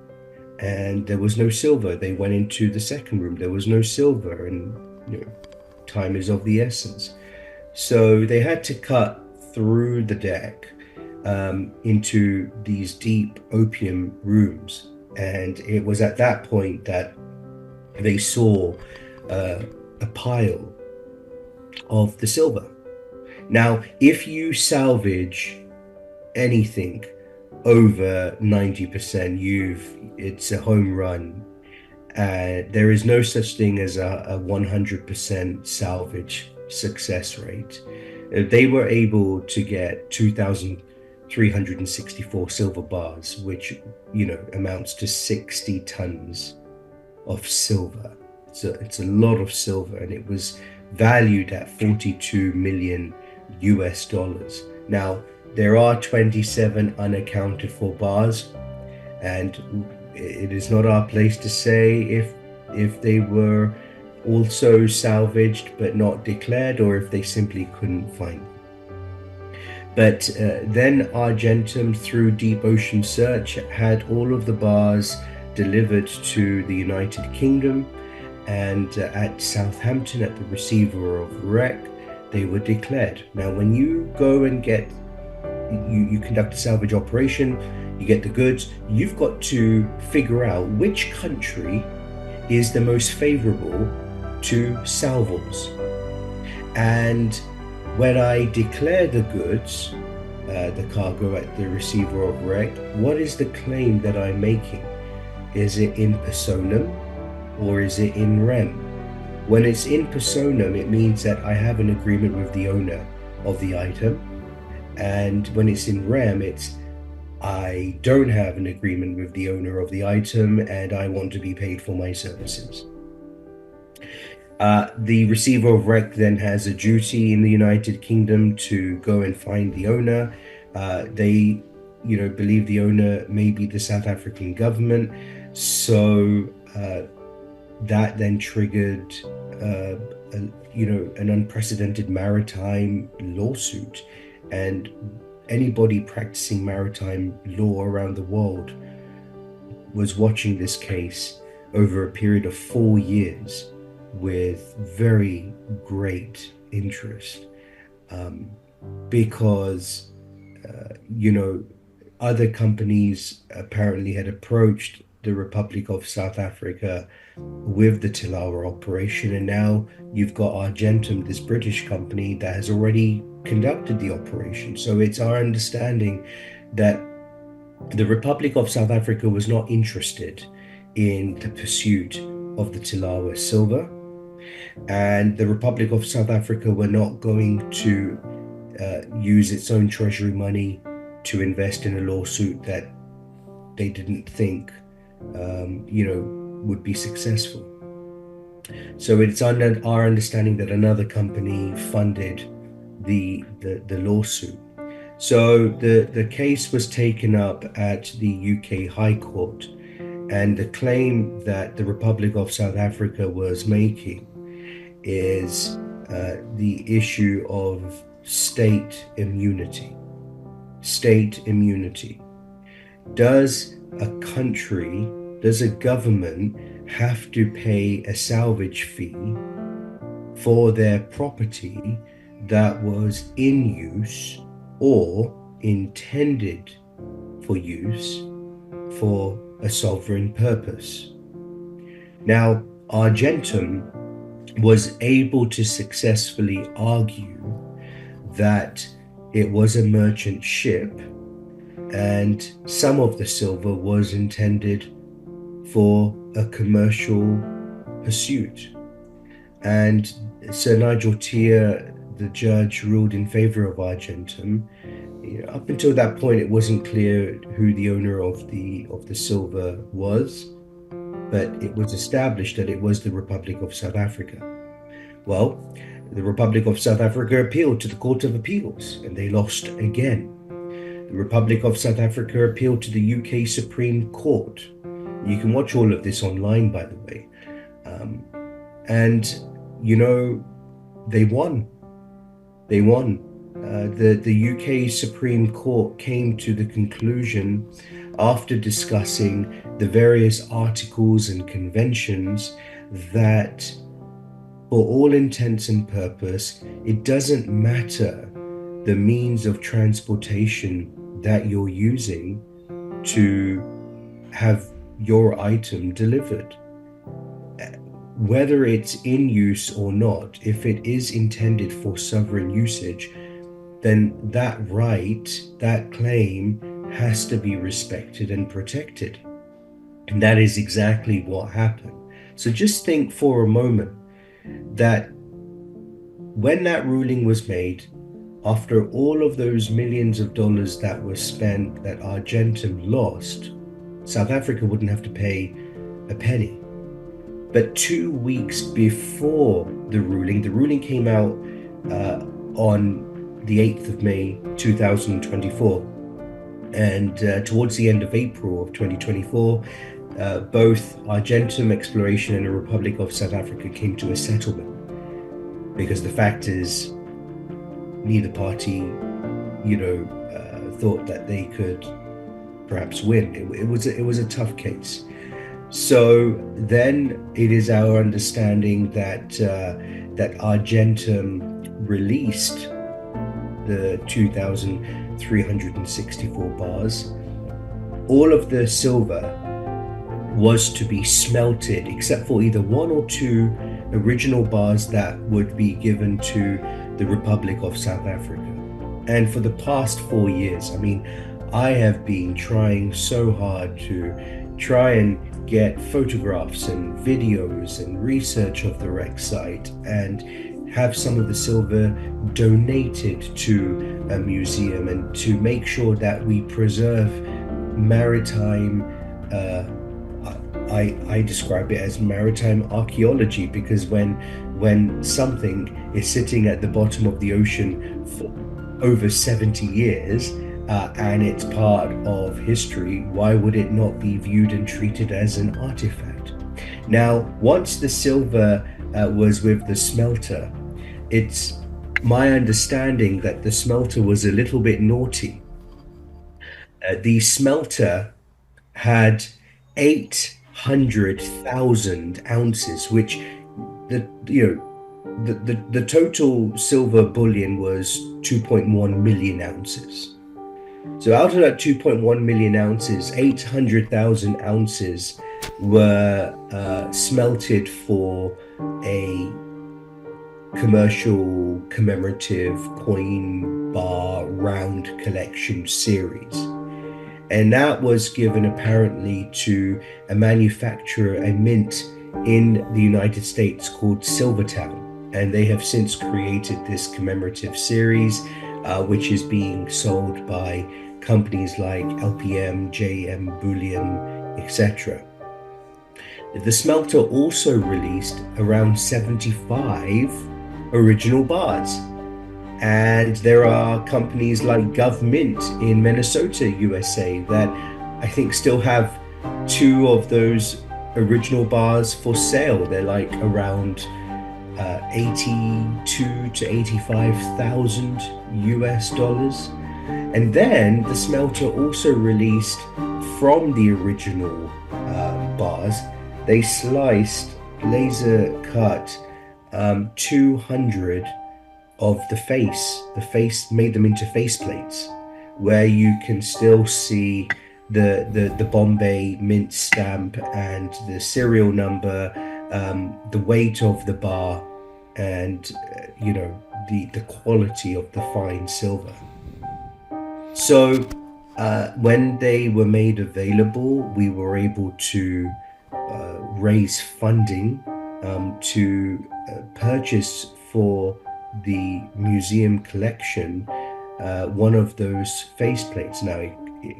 and there was no silver. They went into the second room, there was no silver, and time is of the essence. So they had to cut through the deck into these deep opium rooms, and it was at that point that they saw a pile of the silver. Now, if you salvage anything over 90%, it's a home run. There is no such thing as a 100% salvage success rate. They were able to get 2,364 silver bars, which amounts to 60 tons of silver. So it's a lot of silver, and it was valued at 42 million US dollars. Now, there are 27 unaccounted for bars, and it is not our place to say if they were also salvaged but not declared, or if they simply couldn't find them. But then Argentum, through deep ocean search, had all of the bars delivered to the United Kingdom, and at Southampton, at the receiver of wreck, they were declared. Now, when you go and you conduct a salvage operation, you get the goods, you've got to figure out which country is the most favorable to salvors. And when I declare the goods, the cargo at the receiver of wreck, what is the claim that I'm making? Is it in personam or is it in rem? When it's in personam, it means that I have an agreement with the owner of the item. And when it's in rem, it's I don't have an agreement with the owner of the item and I want to be paid for my services. The receiver of wreck then has a duty in the United Kingdom to go and find the owner. They, believe the owner may be the South African government. So that then triggered, an unprecedented maritime lawsuit. And anybody practicing maritime law around the world was watching this case over a period of 4 years with very great interest, because other companies apparently had approached the Republic of South Africa with the Tilawa operation, and now you've got Argentum, this British company that has already conducted the operation. So it's our understanding that the Republic of South Africa was not interested in the pursuit of the Tilawa silver, and the Republic of South Africa were not going to use its own treasury money to invest in a lawsuit that they didn't think would be successful. So it's under our understanding that another company funded the lawsuit. So the case was taken up at the UK High Court, and the claim that the Republic of South Africa was making is the issue of state immunity. State immunity. Does a government have to pay a salvage fee for their property that was in use or intended for use for a sovereign purpose? Now, Argentum was able to successfully argue that it was a merchant ship and some of the silver was intended for a commercial pursuit. And Sir Nigel Tier, the judge, ruled in favor of Argentum. Up until that point, it wasn't clear who the owner of the silver was, but it was established that it was the Republic of South Africa. Well, the Republic of South Africa appealed to the Court of Appeals, and they lost again. The Republic of South Africa appealed to the UK Supreme Court. You can watch all of this online, by the way. They won. They won. The UK Supreme Court came to the conclusion, after discussing the various articles and conventions, that for all intents and purpose, it doesn't matter the means of transportation that you're using to have your item delivered. Whether it's in use or not, if it is intended for sovereign usage, then that right, that claim has to be respected and protected. And that is exactly what happened. So just think for a moment that when that ruling was made, after all of those millions of dollars that were spent that Argentum lost, South Africa wouldn't have to pay a penny. But 2 weeks before the ruling came out on the 8th of May 2024. And towards the end of April of 2024, both Argentum Exploration and the Republic of South Africa came to a settlement. Because the fact is, neither party, thought that they could perhaps win. It was a tough case. So then it is our understanding that Argentum released the 2,364 bars. All of the silver was to be smelted, except for either one or two original bars that would be given to the Republic of South Africa. And for the past 4 years, I have been trying so hard to try and get photographs and videos and research of the wreck site and have some of the silver donated to a museum, and to make sure that we preserve maritime, I describe it as maritime archaeology, because when something is sitting at the bottom of the ocean for over 70 years, and it's part of history, why would it not be viewed and treated as an artifact? Now, once the silver was with the smelter, it's my understanding that the smelter was a little bit naughty. The smelter had 800,000 ounces, which the total silver bullion was 2.1 million ounces. So out of that 2.1 million ounces, 800,000 ounces were smelted for a commercial commemorative coin bar round collection series. And that was given apparently to a manufacturer, a mint in the United States called Silvertown. And they have since created this commemorative series, which is being sold by companies like LPM, JM, Bullion, etc. The smelter also released around 75 original bars. And there are companies like GovMint in Minnesota, USA, that I think still have 2 of those original bars for sale. They're like around 82 to 85,000 US dollars. And then the smelter also released from the original bars, they sliced, laser cut 200 of the face, made them into faceplates, where you can still see the Bombay Mint stamp and the serial number, the weight of the bar, and the quality of the fine silver. So when they were made available, we were able to raise funding to purchase for the museum collection one of those faceplates. Now,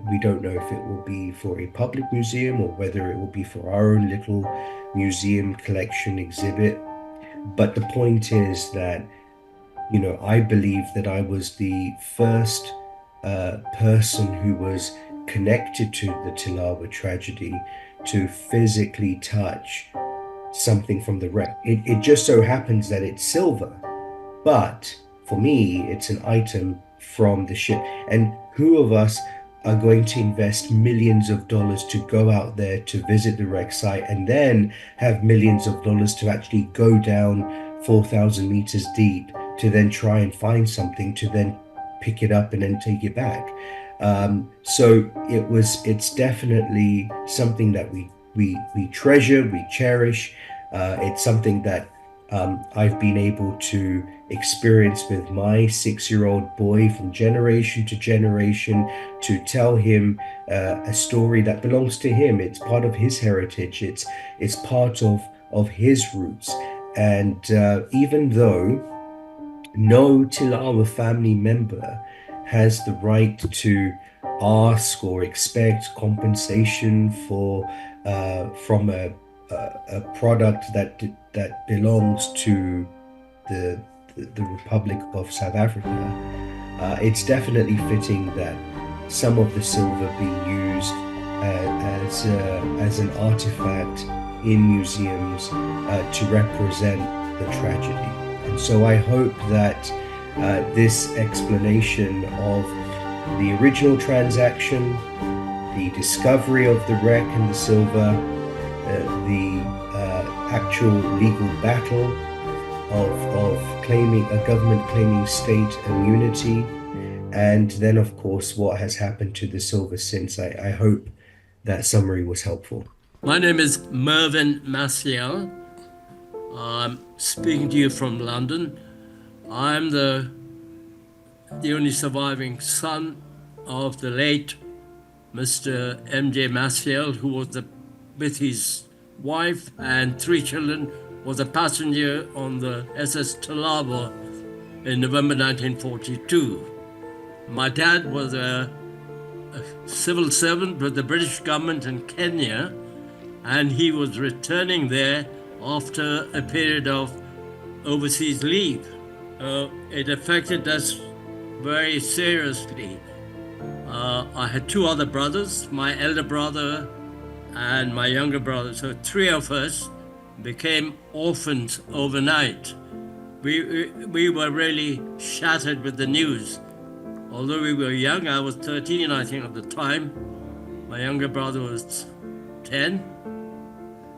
we don't know if it will be for a public museum or whether it will be for our own little museum collection exhibit. But the point is that, I believe that I was the first person who was connected to the Tilawa tragedy to physically touch something from the wreck. It just so happens that it's silver, but for me, it's an item from the ship. And who of us are going to invest millions of dollars to go out there to visit the wreck site and then have millions of dollars to actually go down 4,000 meters deep to then try and find something to then pick it up and then take it back? So it's definitely something that we treasure, we cherish. It's something that I've been able to experience with my 6-year-old boy from generation to generation, to tell him a story that belongs to him. It's part of his heritage. It's part of his roots. And even though no Tilawa family member has the right to ask or expect compensation from a product that belongs to the Republic of South Africa, it's definitely fitting that some of the silver be used as an artifact in museums to represent the tragedy. And so I hope that this explanation of the original transaction, the discovery of the wreck and the silver, the actual legal battle of claiming a government claiming state immunity, and then of course what has happened to the silver since. I hope that summary was helpful. My name is Mervyn Maciel. I'm speaking to you from London. I'm the only surviving son of the late Mr. M.J. Maciel, who was with his wife and 3 children, was a passenger on the SS Tilawa in November 1942. My dad was a civil servant with the British government in Kenya, and he was returning there after a period of overseas leave. It affected us very seriously. I had 2 other brothers, my elder brother and my younger brother. So 3 of us became orphans overnight. We were really shattered with the news. Although we were young, I was 13, I think, at the time. My younger brother was 10,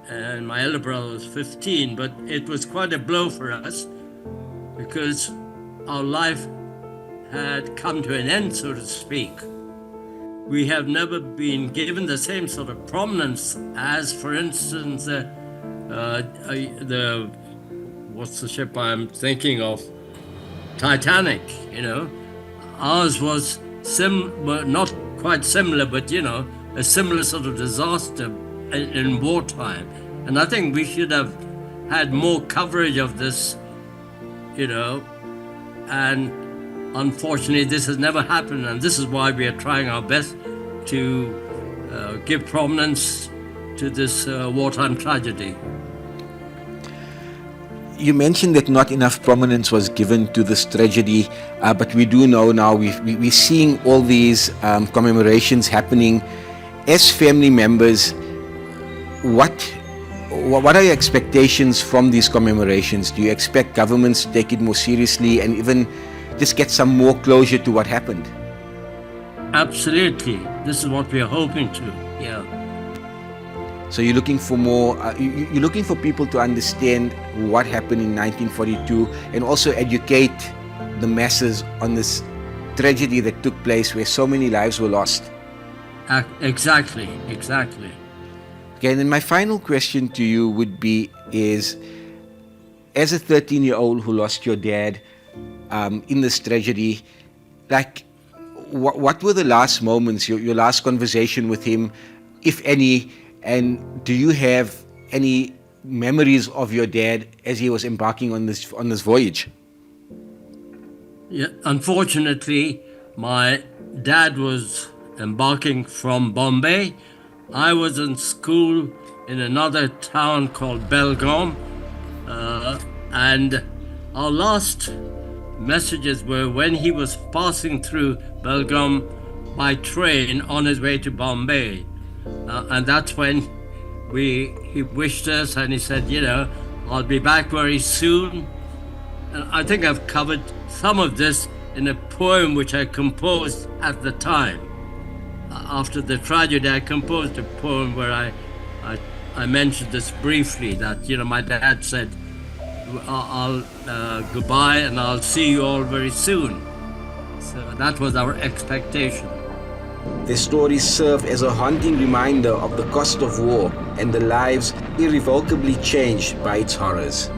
and my elder brother was 15. But it was quite a blow for us because our life had come to an end, so to speak. we have never been given the same sort of prominence as, for instance, what's the ship I'm thinking of? Titanic, you know. Ours was not quite similar, but, you know, a similar sort of disaster in wartime. And I think we should have had more coverage of this, you know, and unfortunately this has never happened, and this is why we are trying our best to give prominence to this wartime tragedy. You mentioned that not enough prominence was given to this tragedy, but we do know now we're seeing all these commemorations happening. As family members, what are your expectations from these commemorations? Do you expect governments to take it more seriously and even just get some more closure to what happened? Absolutely. This is what we are hoping to, yeah. So you're looking for more, you're looking for people to understand what happened in 1942 and also educate the masses on this tragedy that took place where so many lives were lost. Exactly. Okay, and then my final question to you would be is, as a 13-year-old who lost your dad in this tragedy, like, what were the last moments, your last conversation with him, if any, and do you have any memories of your dad as he was embarking on this voyage? Yeah, unfortunately, my dad was embarking from Bombay. I was in school in another town called Belgaum, and our last messages were when he was passing through Belgaum by train on his way to Bombay. And that's when he wished us, and he said, you know, I'll be back very soon. And I think I've covered some of this in a poem which I composed at the time. After the tragedy, I composed a poem where I mentioned this briefly, that, you know, my dad said, I'll goodbye and I'll see you all very soon. So that was our expectation. Their stories serve as a haunting reminder of the cost of war and the lives irrevocably changed by its horrors.